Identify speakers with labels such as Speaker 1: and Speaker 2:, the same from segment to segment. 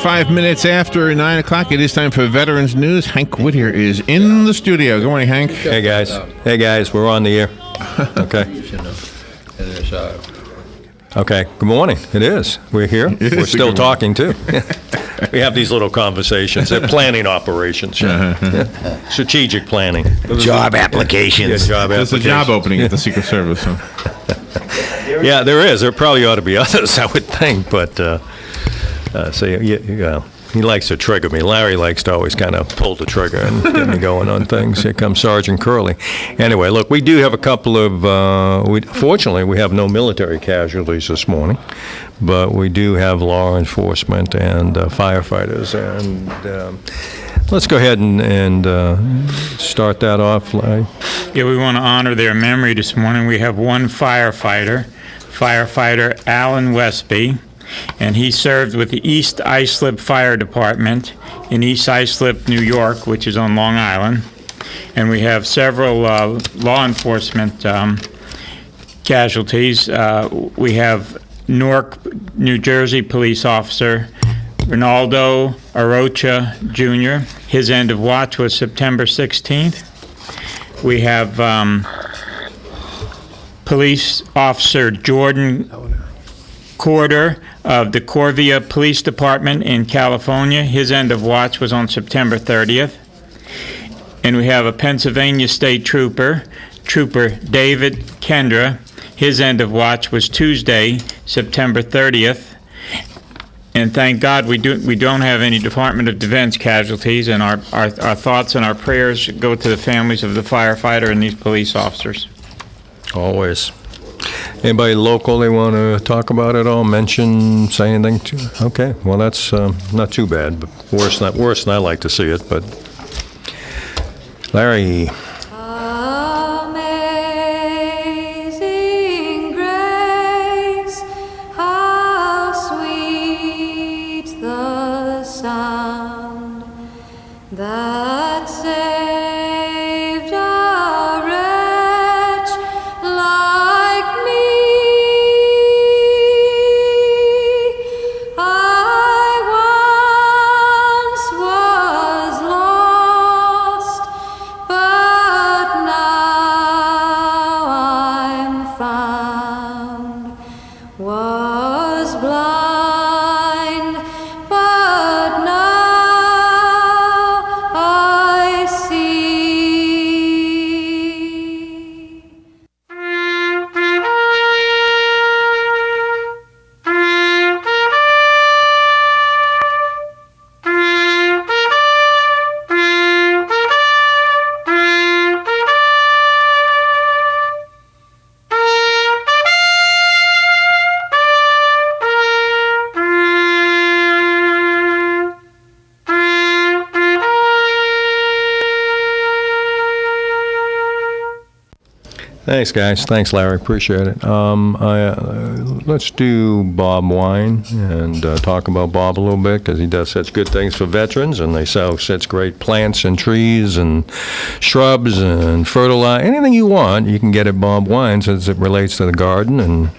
Speaker 1: right, 5 minutes after 9 o'clock, it is time for Veterans News. Hank Whittier is in the studio. Good morning, Hank.
Speaker 2: Hey, guys. Hey, guys. We're on the air. Okay. Okay. Good morning. It is. We're here. We're still talking, too. We have these little conversations. They're planning operations. Yeah. Strategic planning.
Speaker 3: Job applications.
Speaker 2: Yeah, job
Speaker 1: There's a job opening at the Secret Service. So.
Speaker 2: Yeah, there is. There probably ought to be others, I would think. But, he likes to trigger me. Larry likes to always kind of pull the trigger and get me going on things. Here comes Sergeant Curley. Anyway, look, we do have a couple of, fortunately, we have no military casualties this morning, but we do have law enforcement and firefighters. And let's go ahead and start that off, Larry.
Speaker 4: Yeah, we want to honor their memory this morning. We have one firefighter Alan Westby, and he served with the East Islip Fire Department in East Islip, New York, which is on Long Island. And we have several law enforcement casualties. We have Newark, New Jersey police officer Ronaldo Arocha Jr. His end of watch was September 16th. We have police officer Jordan Corder of the Corvia Police Department in California. His end of watch was on September 30th. And we have a Pennsylvania State Trooper David Kendra. His end of watch was Tuesday, September 30th. And thank God we don't have any Department of Defense casualties, and our thoughts and our prayers go to the families of the firefighter and these police officers.
Speaker 2: Always. Anybody local they want to talk about at all? Mention, say anything? Okay, well, that's not too bad, but worse than I like to see it. But Larry.
Speaker 5: Amazing grace, how sweet the sound that saved a wretch like me. I once was lost, but now I'm found. Was blind, but now I see.
Speaker 2: Thanks, guys. Thanks, Larry. Appreciate it. Let's do Bob Wine and talk about Bob a little bit, because he does such good things for veterans, and they sell such great plants and trees and shrubs and fertilizer. Anything you want, you can get at Bob Wines as it relates to the garden and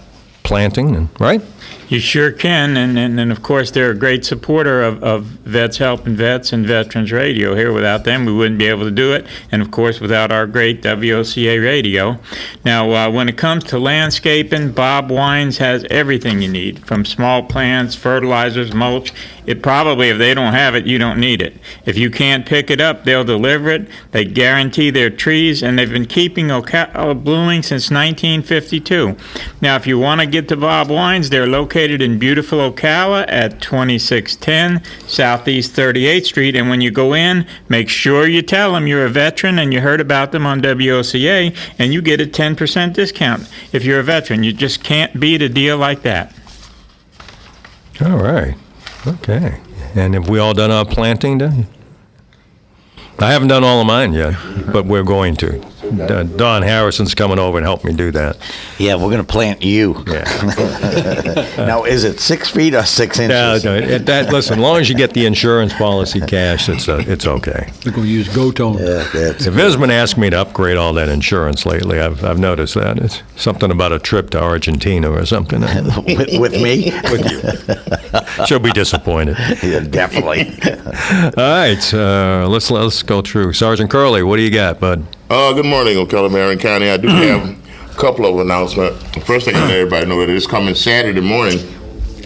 Speaker 2: planting, and right?
Speaker 4: You sure can, and of course they're a great supporter of Vets Helping Vets and Veterans Radio here. Without them, we wouldn't be able to do it, and of course without our great WOCA radio. Now, when it comes to landscaping, Bob Wines has everything you need, from small plants, fertilizers, mulch. It probably, if they don't have it, you don't need it. If you can't pick it up, they'll deliver it. They guarantee their trees, and they've been keeping Ocala blooming since 1952. Now, if you want to get to Bob Wines, they're located in beautiful Ocala at 2610 Southeast 38th Street. And when you go in, make sure you tell them you're a veteran and you heard about them on WOCA, and you get a 10% discount if you're a veteran. You just can't beat a deal like that.
Speaker 2: All right. Okay. And have we all done our planting then? I haven't done all of mine yet, but we're going to. Don Harrison's coming over and help me do that.
Speaker 3: Yeah, we're going to plant you.
Speaker 2: Yeah.
Speaker 3: Now, is it 6 feet or 6 inches?
Speaker 2: Listen, as long as you get the insurance policy cash, it's okay.
Speaker 6: We're going to use go tone.
Speaker 3: Yeah, that's
Speaker 2: Viz's been asking me to upgrade all that insurance lately. I've noticed that. It's something about a trip to Argentina or something.
Speaker 3: with me?
Speaker 2: With you. She'll be disappointed.
Speaker 3: Yeah, definitely.
Speaker 2: All right, let's go through. Sergeant Curley, what do you got, bud?
Speaker 7: Good morning, Ocala, Marion County. I do have a couple of announcements. First thing I let everybody know that it's coming Saturday morning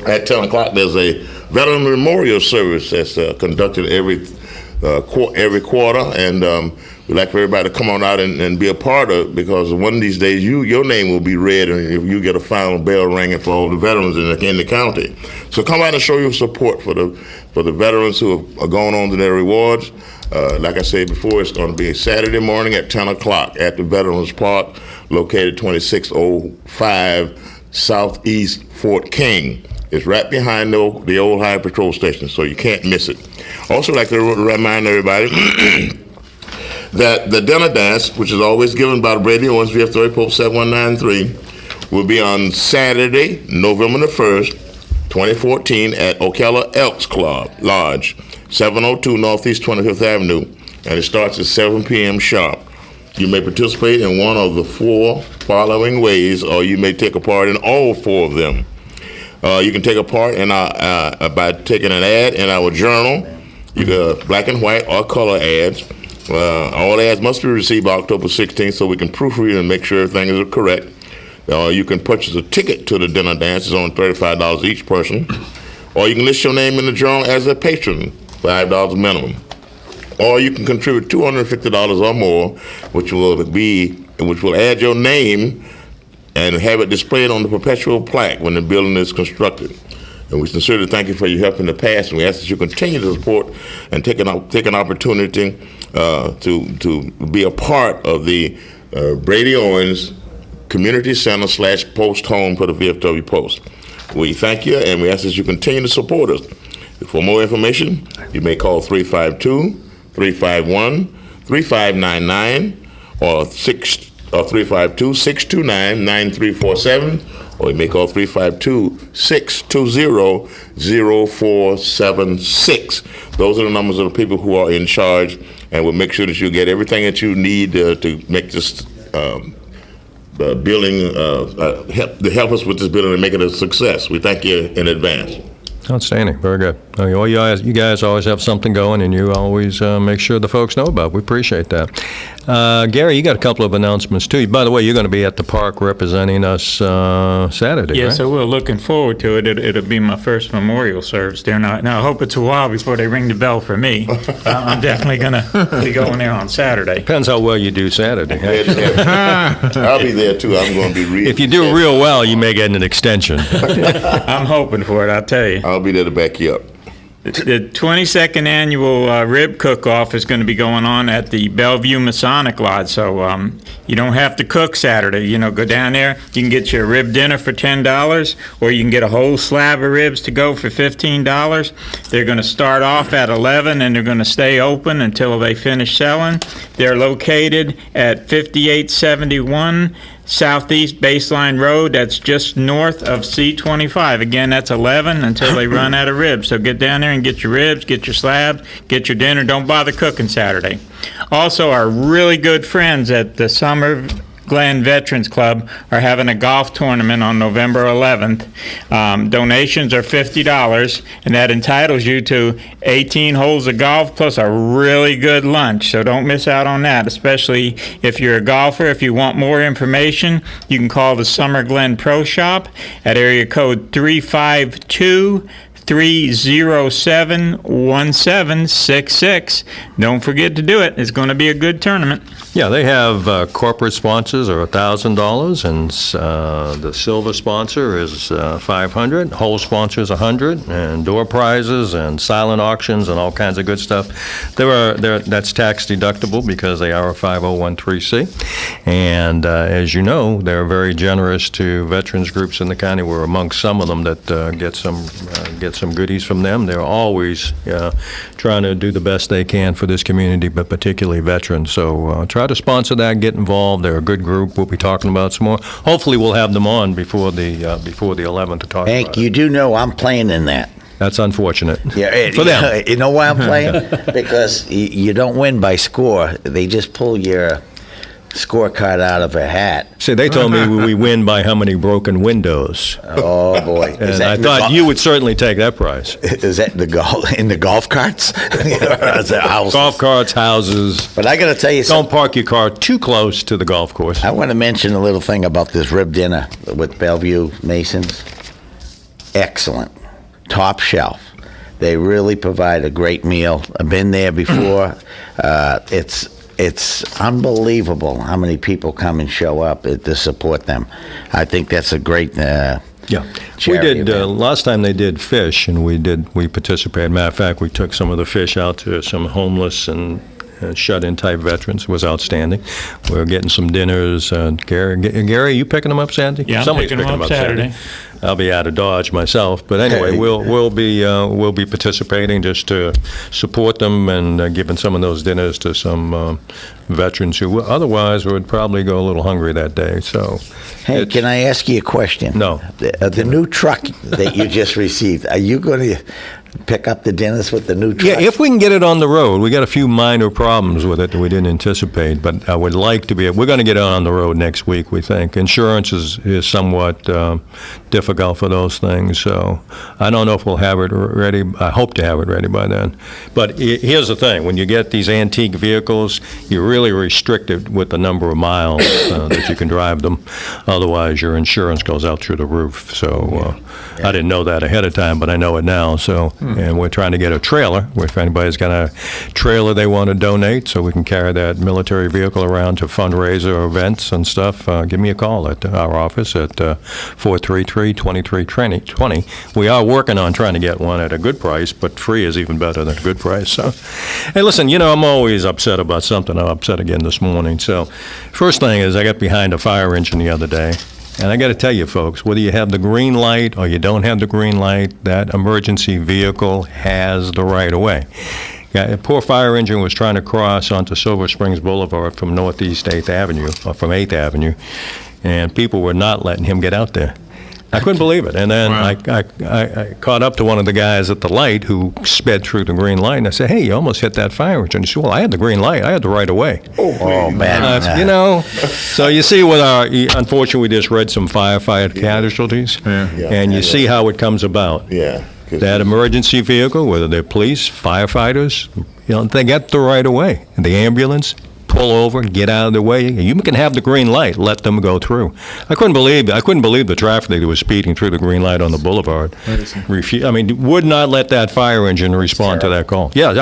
Speaker 7: at 10 o'clock. There's a veteran memorial service that's conducted every quarter, and we'd like for everybody to come on out and be a part of it, because one of these days your name will be read and you get a final bell ringing for all the veterans in the county. So come out and show your support for the veterans who are going on to their rewards. Like I said before, it's going to be a Saturday morning at 10 o'clock at the Veterans Park, located 2605 Southeast Fort King. It's right behind the old High Patrol Station, so you can't miss it. Also, like to remind everybody that the dinner dance, which is always given by the Brady Owens VF30 Pope 7193, will be on Saturday, November the 1st, 2014, at Ocala Elks Club Lodge, 702 Northeast 25th Avenue, and it starts at 7 p.m. sharp. You may participate in one of the 4 following ways, or you may take a part in all 4 of them. You can take a part in by taking an ad in our journal, either black and white or color ads. All ads must be received by October 16th so we can proofread and make sure everything is correct. You can purchase a ticket to the dinner dance. It's only $35 each person. Or you can list your name in the journal as a patron, $5 minimum. Or you can contribute $250 or more, which will add your name and have it displayed on the perpetual plaque when the building is constructed. And we sincerely thank you for your help in the past, and we ask that you continue to support and take an opportunity to be a part of the Brady Owens Community Center / Post Home for the VFW Post. We thank you, and we ask that you continue to support us. For more information, you may call 352-351-3599 or 352-629-9347, or you may call 352-620-0476. Those are the numbers of the people who are in charge, and we'll make sure that you get everything that you need to make this building, help us with this building and make it a success. We thank you in advance.
Speaker 2: Outstanding. Very good. You guys always have something going, and you always make sure the folks know about it. We appreciate that. Gary, you got a couple of announcements, too. By the way, you're going to be at the park representing us Saturday,
Speaker 4: Yes,
Speaker 2: right?
Speaker 4: I will. Looking forward to it. It'll be my first memorial service there. Now, I hope it's a while before they ring the bell for me. I'm definitely going to be going there on Saturday.
Speaker 2: Depends how well you do Saturday.
Speaker 7: I'll be there, too. I'm going to be reading.
Speaker 2: If you do real well, you may get an extension.
Speaker 4: I'm hoping for it, I'll tell you.
Speaker 7: I'll be there to back you up.
Speaker 4: The 22nd annual rib cook-off is going to be going on at the Bellevue Masonic Lodge, so you don't have to cook Saturday. Go down there. You can get your rib dinner for $10, or you can get a whole slab of ribs to go for $15. They're going to start off at 11, and they're going to stay open until they finish selling. They're located at 5871 Southeast Baseline Road. That's just north of C25. Again, that's 11 until they run out of ribs. So get down there and get your ribs, get your slabs, get your dinner. Don't bother cooking Saturday. Also, our really good friends at the Summer Glen Veterans Club are having a golf tournament on November 11th. Donations are $50, and that entitles you to 18 holes of golf plus a really good lunch. So don't miss out on that, especially if you're a golfer. If you want more information, you can call the Summer Glen Pro Shop at area code 352-307-1766. Don't forget to do it. It's going to be a good tournament.
Speaker 2: Yeah, they have corporate sponsors are $1,000, and the silver sponsor is $500. Whole sponsors $100, and door prizes and silent auctions and all kinds of good stuff. That's tax deductible because they are a 501(c)(3), and as you know, they're very generous to veterans groups in the county. We're amongst some of them that get get some goodies from them. They're always trying to do the best they can for this community, but particularly veterans. So try to sponsor that, get involved. They're a good group. We'll be talking about some more. Hopefully we'll have them on before the 11th to talk
Speaker 3: Hank,
Speaker 2: about it.
Speaker 3: you do know I'm playing in that.
Speaker 2: That's unfortunate.
Speaker 3: Yeah,
Speaker 2: for them.
Speaker 3: You know why I'm playing? Because you don't win by score. They just pull your scorecard out of a hat.
Speaker 2: See, they told me we win by how many broken windows.
Speaker 3: Oh boy!
Speaker 2: And I thought you would certainly take that prize.
Speaker 3: Is that in the golf carts? Is that houses?
Speaker 2: Golf carts, houses.
Speaker 3: But I got to tell you
Speaker 2: Don't
Speaker 3: something.
Speaker 2: park your car too close to the golf course.
Speaker 3: I want to mention a little thing about this rib dinner with Bellevue Masons. Excellent, top shelf. They really provide a great meal. I've been there before. It's unbelievable how many people come and show up to support them. I think that's a great
Speaker 2: Yeah, we
Speaker 3: charity
Speaker 2: did
Speaker 3: event.
Speaker 2: last time they did fish, and we participated. Matter of fact, we took some of the fish out to some homeless and shut-in type veterans. It was outstanding. We were getting some dinners. Gary, you picking them up Saturday?
Speaker 4: Yeah, I'm
Speaker 2: Somebody's
Speaker 4: picking them up Saturday.
Speaker 2: I'll be out of Dodge myself, but anyway,
Speaker 3: Hey.
Speaker 2: we'll be participating just to support them and giving some of those dinners to some veterans who otherwise would probably go a little hungry that day. So,
Speaker 3: Hey, can I ask you a question?
Speaker 2: No.
Speaker 3: The new truck that you just received, are you going to pick up the dinners with the new truck?
Speaker 2: yeah, if we can get it on the road, we got a few minor problems with it that we didn't anticipate, but I would like to be. We're going to get it on the road next week. We think insurance is somewhat difficult for those things, so I don't know if we'll have it ready. I hope to have it ready by then. But here's the thing: when you get these antique vehicles, you're really restricted with the number of miles that you can drive them. Otherwise, your insurance goes out through the roof. So I didn't know that ahead of time, but I know it now. So. And we're trying to get a trailer. If anybody's got a trailer they want to donate, so we can carry that military vehicle around to fundraiser events and stuff, give me a call at our office at 433-2320. We are working on trying to get one at a good price, but free is even better than a good price. So, hey, listen, I'm always upset about something. I'm upset again this morning. So, first thing is I got behind a fire engine the other day. And I got to tell you, folks, whether you have the green light or you don't have the green light, that emergency vehicle has the right of way. Yeah, a poor fire engine was trying to cross onto Silver Springs Boulevard from Northeast 8th Avenue, or from 8th Avenue, and people were not letting him get out there. I couldn't believe it. And then I caught up to one of the guys at the light who sped through the green light, and I said, hey, you almost hit that fire engine. He said, well, I had the green light. I had the right of way.
Speaker 3: Oh, man.
Speaker 2: So you see unfortunately, we just read some firefighter casualties, and you see how it comes about.
Speaker 7: Yeah. 'Cause
Speaker 2: That emergency vehicle, whether they're police, firefighters, they get the right of way. And the ambulance, pull over, get out of the way. You can have the green light, let them go through. I couldn't believe the traffic that was speeding through the green light on the boulevard. Would not let that fire engine respond to that call. Yeah,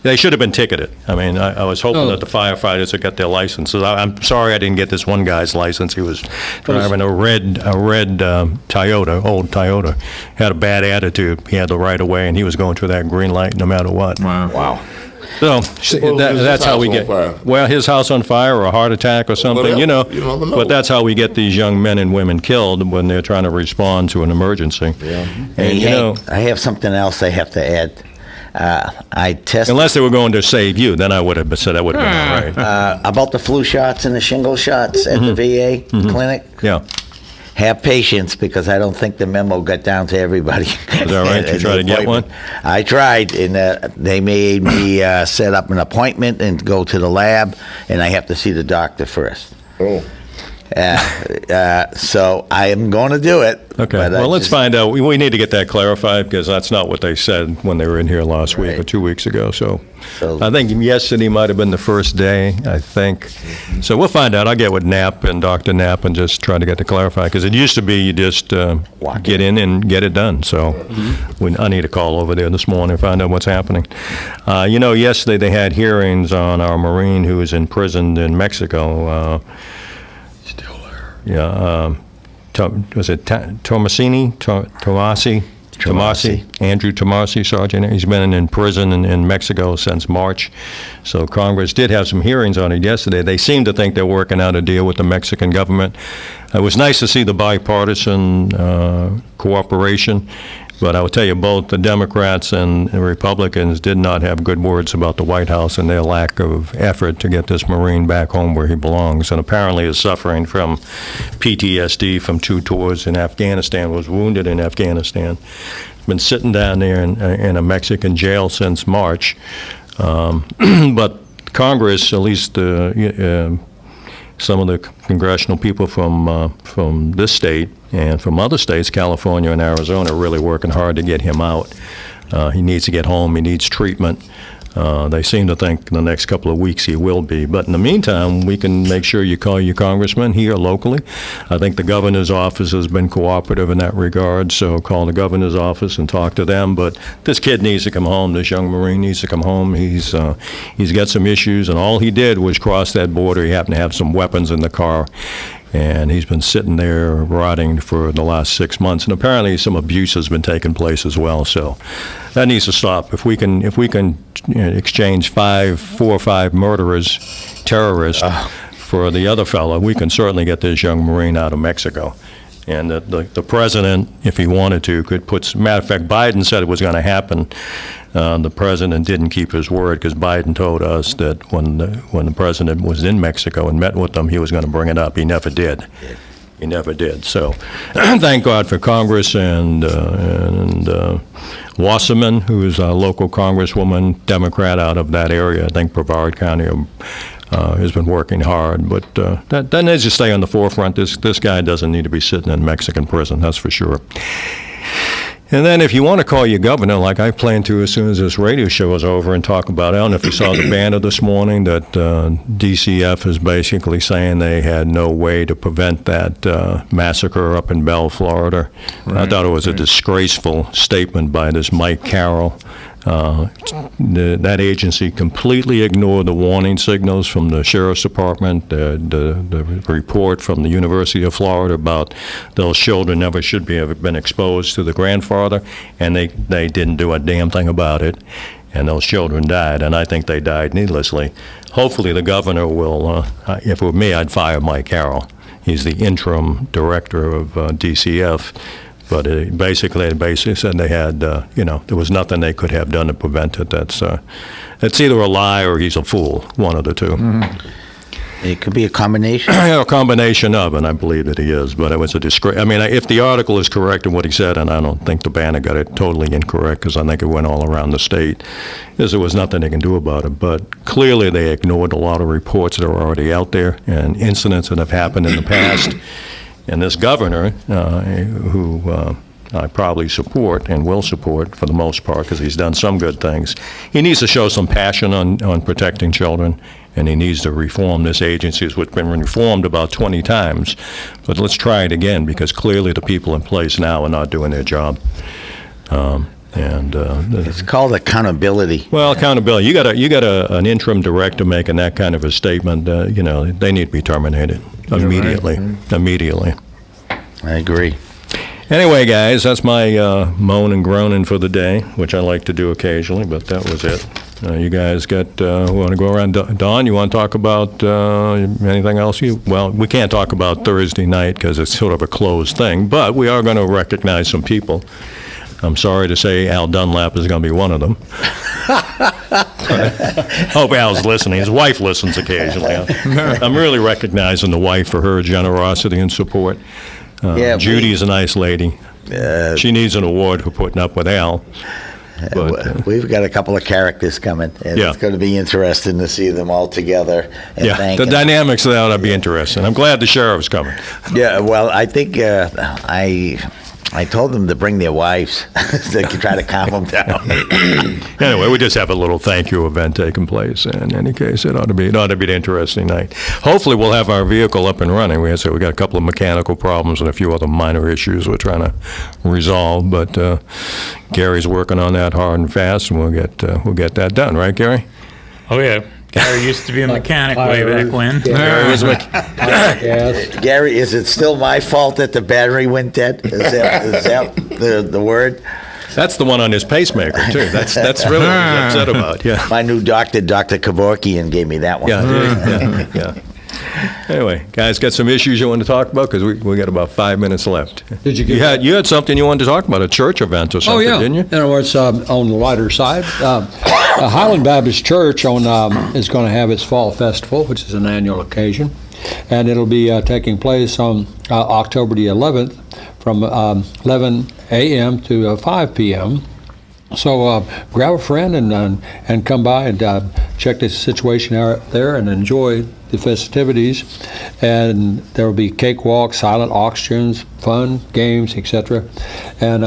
Speaker 2: they should have been ticketed. I was hoping that the firefighters would get their licenses. I'm sorry I didn't get this one guy's license. He was driving a red Toyota, old Toyota. Had a bad attitude. He had the right of way, and he was going through that green light no matter what.
Speaker 3: Wow.
Speaker 2: So that's how we
Speaker 7: house
Speaker 2: get.
Speaker 7: on fire.
Speaker 2: Well, his house on fire or a heart attack or something,
Speaker 7: Whatever. You never know.
Speaker 2: But that's how we get these young men and women killed when they're trying to respond to an emergency.
Speaker 7: Yeah.
Speaker 3: Hey,
Speaker 2: And
Speaker 3: Hank, I have something else I have to add. I tested
Speaker 2: unless they were going to save you, then I would have said that would have been all right.
Speaker 3: about the flu shots and the shingle shots at the VA clinic.
Speaker 2: Yeah.
Speaker 3: Have patience, because I don't think the memo got down to everybody.
Speaker 2: Is that right? You try to get one?
Speaker 3: I tried, and they made me set up an appointment and go to the lab, and I have to see the doctor first.
Speaker 7: Oh.
Speaker 3: So I am going to do it.
Speaker 2: Okay.
Speaker 3: but
Speaker 2: Well, let's
Speaker 3: just-
Speaker 2: find out. We need to get that clarified, because that's not what they said when they were in here last week or
Speaker 3: Right.
Speaker 2: 2 weeks ago. So
Speaker 3: So-
Speaker 2: I think yesterday might have been the first day, I think. So we'll find out. I'll get with Knapp and Dr. Knapp and just try to get it clarified, because it used to be you just
Speaker 3: Walk
Speaker 2: get in and get it done. So I need to call over there this morning and find out what's happening. Yesterday they had hearings on our Marine who was imprisoned in Mexico. Yeah, was it Tomasini? Tomasi, Andrew Tomasi, Sergeant. He's been in prison in Mexico since March. So Congress did have some hearings on it yesterday. They seem to think they're working out a deal with the Mexican government. It was nice to see the bipartisan cooperation. But I will tell you, both the Democrats and the Republicans did not have good words about the White House and their lack of effort to get this Marine back home where he belongs, and apparently is suffering from PTSD from 2 tours in Afghanistan, was wounded in Afghanistan. Been sitting down there in a Mexican jail since March. But Congress, at least some of the congressional people from this state and from other states, California and Arizona, are really working hard to get him out. He needs to get home. He needs treatment. They seem to think in the next couple of weeks he will be. But in the meantime, we can make sure you call your congressman here locally. I think the governor's office has been cooperative in that regard, so call the governor's office and talk to them. But this kid needs to come home. This young Marine needs to come home. He's got some issues, and all he did was cross that border. He happened to have some weapons in the car, and he's been sitting there rotting for the last 6 months. And apparently some abuse has been taking place as well. So that needs to stop. If we can exchange 4 or 5 murderers, terrorists, for the other fellow, we can certainly get this young Marine out of Mexico. And the president, if he wanted to, could put. Matter of fact, Biden said it was going to happen. The president didn't keep his word, because Biden told us that when the president was in Mexico and met with them, he was going to bring it up. He never did. He never did. So, thank God for Congress and Wasserman, who is a local congresswoman, Democrat out of that area. I think Brevard County has been working hard, but that needs to stay on the forefront. This guy doesn't need to be sitting in Mexican prison, that's for sure. And then if you want to call your governor, like I plan to as soon as this radio show is over, and talk about, I don't know if you saw the banner this morning, that DCF is basically saying they had no way to prevent that massacre up in Bell, Florida. I thought it was a disgraceful statement by this Mike Carroll. That agency completely ignored the warning signals from the Sheriff's Department, the report from the University of Florida about those children never should have been exposed to the grandfather, and they didn't do a damn thing about it, and those children died, and I think they died needlessly. Hopefully the governor will, if it were me, I'd fire Mike Carroll. He's the interim director of DCF. But they basically said they had, there was nothing they could have done to prevent it. That's either a lie or he's a fool, one of the two.
Speaker 3: Mm-hmm. It could be a combination.
Speaker 2: A combination of, and I believe that he is. But it was a disgrace. I mean, if the article is correct in what he said, and I don't think the banner got it totally incorrect, because I think it went all around the state, is there was nothing they can do about it. But clearly they ignored a lot of reports that are already out there and incidents that have happened in the past. And this governor, who I probably support and will support for the most part, because he's done some good things, he needs to show some passion on protecting children, and he needs to reform this agency. It's been reformed about 20 times. But let's try it again, because clearly the people in place now are not doing their job.
Speaker 3: It's called accountability.
Speaker 2: Well, accountability. You got an interim director making that kind of a statement. They need to be terminated immediately.
Speaker 3: Right.
Speaker 2: Immediately. I
Speaker 3: agree.
Speaker 2: Anyway, guys, that's my moan and groaning for the day, which I like to do occasionally, but that was it. You guys want to go around? Don, you want to talk about anything else? Well, we can't talk about Thursday night because it's sort of a closed thing, but we are going to recognize some people. I'm sorry to say Al Dunlap is going to be one of them. Hope Al's listening. His wife listens occasionally. I'm really recognizing the wife for her generosity and support. Judy is a nice lady. She needs an award for putting up with Al. But,
Speaker 3: we've got a couple of characters coming, and it's going to be interesting to see them all together. And
Speaker 2: the dynamics of that ought to be interesting. I'm glad the sheriff's coming.
Speaker 3: Yeah, well, I think I told them to bring their wives to try to calm them down.
Speaker 2: Anyway, we just have a little thank you event taking place. In any case, it ought to be an interesting night. Hopefully, we'll have our vehicle up and running. We got a couple of mechanical problems and a few other minor issues we're trying to resolve. But Gary's working on that hard and fast, and we'll get that done. Right, Gary?
Speaker 4: Oh yeah. Gary used to be a mechanic way back when.
Speaker 3: Gary, is it still my fault that the battery went dead? Is that the word?
Speaker 2: That's the one on his pacemaker, too. That's really what he's upset about, yeah.
Speaker 3: My new doctor, Dr. Kevorkian, gave me that one.
Speaker 2: Yeah. Anyway, guys, got some issues you want to talk about? Because we got about 5 minutes left.
Speaker 6: Did you get
Speaker 2: You had something you wanted to talk about, a church event or something, didn't you?
Speaker 6: In other words, on the lighter side, Highland Baptist Church is going to have its fall festival, which is an annual occasion, and it'll be taking place on October the 11th from 11 a.m. to 5 p.m. So grab a friend and come by and check the situation out there and enjoy the festivities. And there will be cakewalks, silent auctions, fun, games, etc. And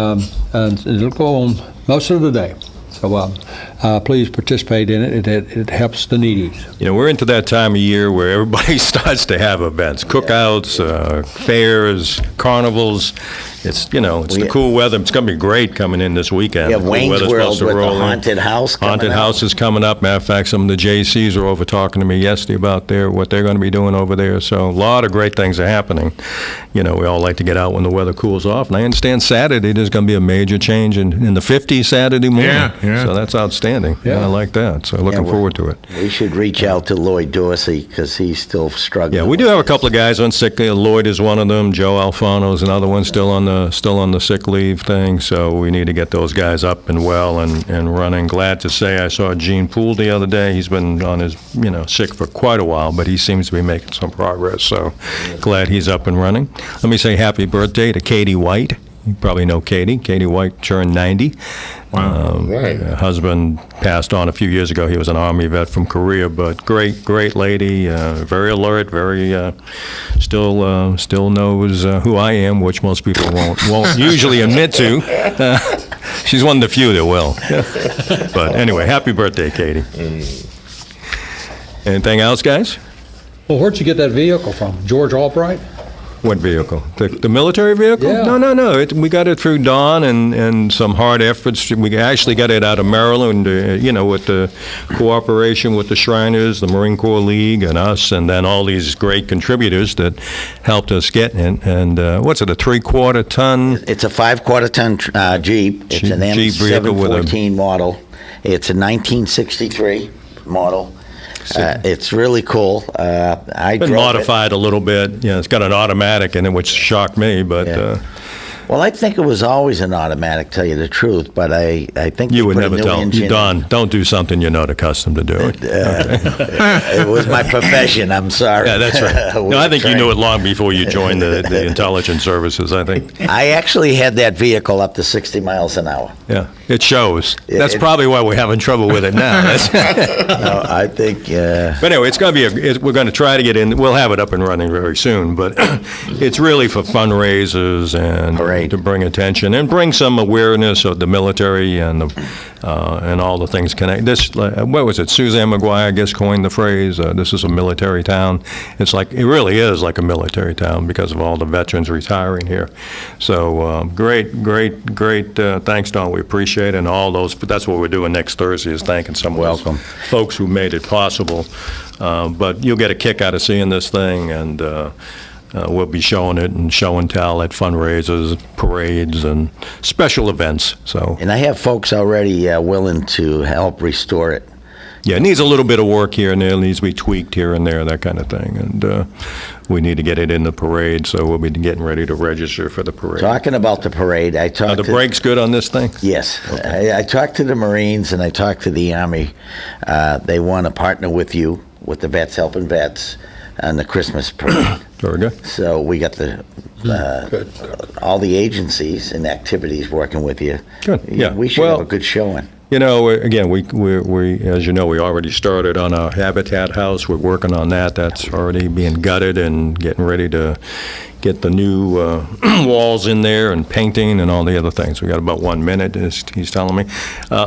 Speaker 6: it'll go on most of the day. So please participate in it. It helps the needy.
Speaker 2: You know, we're into that time of year where everybody starts to have events, cookouts, fairs, carnivals. It's, it's the cool weather. It's going to be great coming in this weekend.
Speaker 3: We have
Speaker 2: The cool
Speaker 3: Wayne's
Speaker 2: weather's
Speaker 3: World
Speaker 2: supposed to
Speaker 3: with the
Speaker 2: roll in.
Speaker 3: haunted house coming
Speaker 2: Haunted
Speaker 3: up.
Speaker 2: house is coming up. Matter of fact, some of the JCs are over talking to me yesterday about what they're going to be doing over there. So a lot of great things are happening. We all like to get out when the weather cools off. And I understand Saturday there's going to be a major change in the 50s Saturday morning.
Speaker 1: Yeah.
Speaker 2: So that's outstanding. Yeah, I like that. So looking forward to it.
Speaker 3: We should reach out to Lloyd Dorsey because he's still struggling.
Speaker 2: Yeah, we do have a couple of guys on sick leave. Lloyd is one of them. Joe Alfano is another one still on the sick leave thing. So we need to get those guys up and well and running. Glad to say I saw Gene Poole the other day. He's been on his sick for quite a while, but he seems to be making some progress. So glad he's up and running. Let me say happy birthday to Katie White. You probably know Katie. Katie White turned 90.
Speaker 7: Right.
Speaker 2: Her husband passed on a few years ago. He was an Army vet from Korea, but great lady, very alert, very still knows who I am, which most people won't usually admit to. She's one of the few that will. But anyway, happy birthday, Katie. Anything else, guys?
Speaker 6: Well, where'd you get that vehicle from? George Albright?
Speaker 2: What vehicle? The military vehicle?
Speaker 6: Yeah.
Speaker 2: No. We got it through Don and some hard efforts. We actually got it out of Maryland, with the cooperation with the Shriners, the Marine Corps League, and us, and then all these great contributors that helped us get it. And what's it, a 3/4 ton?
Speaker 3: It's a 5/4 ton Jeep. It's an
Speaker 2: Jeep vehicle with a-
Speaker 3: M714 model. It's a 1963 model. It's really cool. I
Speaker 2: Been
Speaker 3: drove
Speaker 2: modified a little bit. It's got an automatic in it, which shocked me, but
Speaker 3: Yeah. Well, I think it was always an automatic, tell you the truth, but I think
Speaker 2: you
Speaker 3: they
Speaker 2: would
Speaker 3: put a
Speaker 2: never
Speaker 3: new
Speaker 2: tell.
Speaker 3: engine in.
Speaker 2: Don, don't do something you're not accustomed to doing.
Speaker 3: It was my profession. I'm sorry.
Speaker 2: Yeah, that's right. No, I think you knew it long before you joined the intelligence services, I think.
Speaker 3: I actually had that vehicle up to 60 miles an hour.
Speaker 2: Yeah, it shows. That's
Speaker 3: it-
Speaker 2: probably why we're having trouble with it now.
Speaker 3: No, I think.
Speaker 2: But anyway, it's going to be we're going to try to get in. We'll have it up and running very soon. But it's really for fundraisers and
Speaker 3: Parade.
Speaker 2: to bring attention and bring some awareness of the military and all the things connected. What was it? Suzanne McGuire, I guess, coined the phrase. This is a military town. It really is like a military town because of all the veterans retiring here. So great. Thanks, Don. We appreciate it. And all those. But that's what we're doing next Thursday is thanking some of
Speaker 3: Welcome.
Speaker 2: those folks who made it possible. But you'll get a kick out of seeing this thing, and we'll be showing it and show and tell at fundraisers, parades, and special events. So
Speaker 3: And I have folks already willing to help restore it.
Speaker 2: yeah, it needs a little bit of work here and there. It needs to be tweaked here and there, that kind of thing. And we need to get it in the parade, so we'll be getting ready to register for the parade.
Speaker 3: Talking about the parade, I
Speaker 2: Are
Speaker 3: talked
Speaker 2: the
Speaker 3: to...
Speaker 2: brakes good on this thing?
Speaker 3: Yes. I talked to the Marines and I talked to the Army. They want to partner with you, with the Vets Helping Vets, on the Christmas parade.
Speaker 2: Very good.
Speaker 3: So we got all the agencies and activities working with you.
Speaker 2: Good, yeah.
Speaker 3: We should
Speaker 2: Well-
Speaker 3: have a good showing.
Speaker 2: Again, we as you know, we already started on our Habitat house. We're working on that. That's already being gutted and getting ready to get the new walls in there and painting and all the other things. We got about 1 minute, as he's telling me.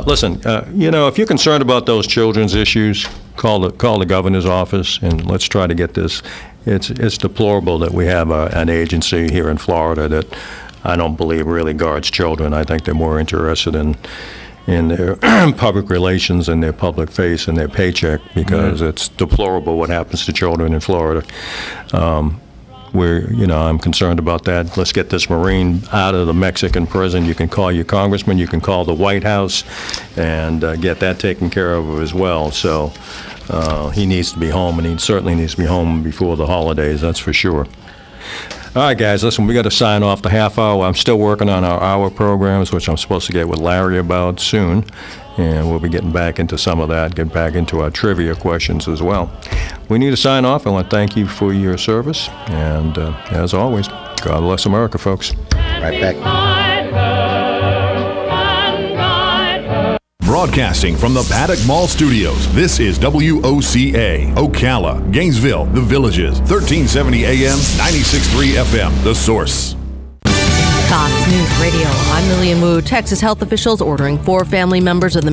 Speaker 2: Listen, if you're concerned about those children's issues, call the governor's office and let's try to get this. It's deplorable that we have an agency here in Florida that I don't believe really guards children. I think they're more interested in their public relations and their public face and their paycheck because it's deplorable what happens to children in Florida. I'm concerned about that. Let's get this Marine out of the Mexican prison. You can call your congressman, you can call the White House, and get that taken care of as well. So he needs to be home, and he certainly needs to be home before the holidays, that's for sure. All right, guys, listen, we got to sign off the half hour. I'm still working on our hour programs, which I'm supposed to get with Larry about soon, and we'll be getting back into some of that, get back into our trivia questions as well. We need to sign off. I want to thank you for your service, and as always, God bless America, folks.
Speaker 3: Right back.
Speaker 8: Broadcasting from the Paddock Mall Studios, this is WOCA, Ocala, Gainesville, The Villages, 1370 AM, 96.3 FM, The Source.
Speaker 9: Fox News Radio. I'm Lillian Wu. Texas health officials ordering 4 family members of the